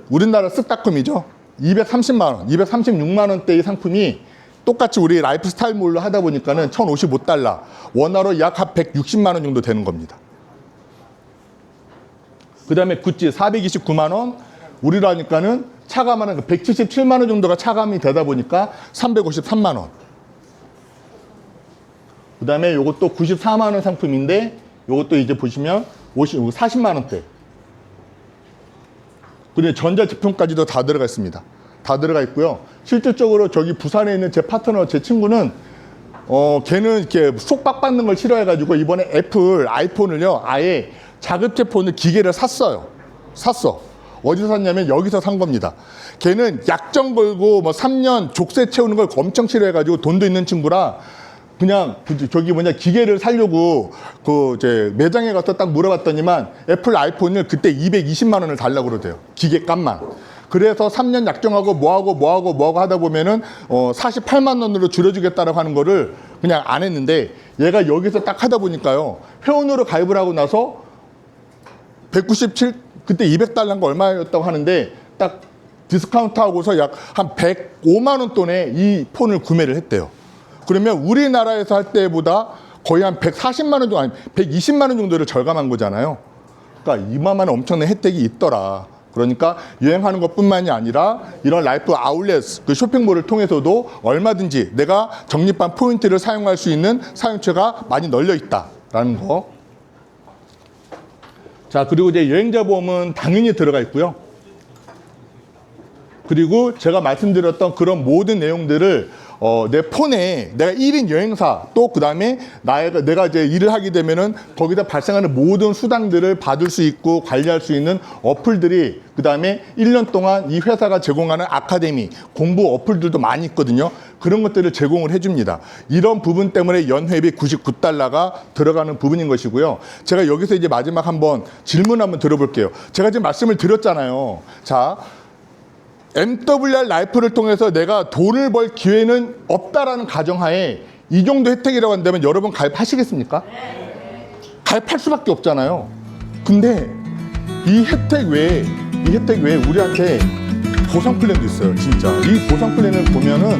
우리나라 쓱닷컴이죠. 230만 원, 236만 원대의 상품이 똑같이 우리 라이프스타일몰로 하다 보니까는 1,055달러, 원화로 약 160만 원 정도 되는 겁니다. 그 다음에 구찌 429만 원, 우리로 하니까는 차감하는 177만 원 정도가 차감이 되다 보니까 353만 원. 그 다음에 요것도 94만 원 상품인데 요것도 이제 보시면 40만 원대. 그리고 전자제품까지도 다 들어가 있습니다. 다 들어가 있고요. 실질적으로 저기 부산에 있는 제 파트너, 제 친구는 걔는 이렇게 속박 받는 걸 싫어해가지고 이번에 애플 아이폰을요, 아예 자급제 폰을 기계를 샀어요. 어디서 샀냐면 여기서 산 겁니다. 걔는 약정 걸고 뭐 3년 족쇄 채우는 걸 엄청 싫어해가지고 돈도 있는 친구라 그냥 저기 기계를 사려고 이제 매장에 가서 딱 물어봤더니만 애플 아이폰을 그때 220만 원을 달라고 그러대요. 기계 값만. 그래서 3년 약정하고 뭐하고 하다 보면은 48만 원으로 줄여주겠다라고 하는 거를 그냥 안 했는데 얘가 여기서 딱 하다 보니까요. 회원으로 가입을 하고 나서 197 그때 200달러인가 얼마였다고 하는데 딱 디스카운트 하고서 약 한 105만 원 돈에 이 폰을 구매를 했대요. 그러면 우리나라에서 할 때보다 거의 한 140만 원 정도, 아니 120만 원 정도를 절감한 거잖아요. 그러니까 이만한 엄청난 혜택이 있더라. 그러니까 여행하는 것뿐만이 아니라 이런 라이프 아울렛 그 쇼핑몰을 통해서도 얼마든지 내가 적립한 포인트를 사용할 수 있는 사용처가 많이 널려 있다라는 거. 자, 그리고 이제 여행자 보험은 당연히 들어가 있고요. 그리고 제가 말씀드렸던 그런 모든 내용들을 내 폰에 내가 1인 여행사 또 그다음에 내가 이제 일을 하게 되면은 거기다 발생하는 모든 수당들을 받을 수 있고 관리할 수 있는 어플들이 그다음에 1년 동안 이 회사가 제공하는 아카데미 공부 어플들도 많이 있거든요. 그런 것들을 제공을 해줍니다. 이런 부분 때문에 연회비 99달러가 들어가는 부분인 것이고요. 제가 여기서 이제 마지막 한번 질문 한번 들어볼게요. 제가 지금 말씀을 드렸잖아요. 자, MWR 라이프를 통해서 내가 돈을 벌 기회는 없다라는 가정하에 이 정도 혜택이라고 한다면 여러분 가입하시겠습니까? 가입할 수밖에 없잖아요. 근데 이 혜택 외에 우리한테 보상 플랜도 있어요. 진짜 이 보상 플랜을 보면은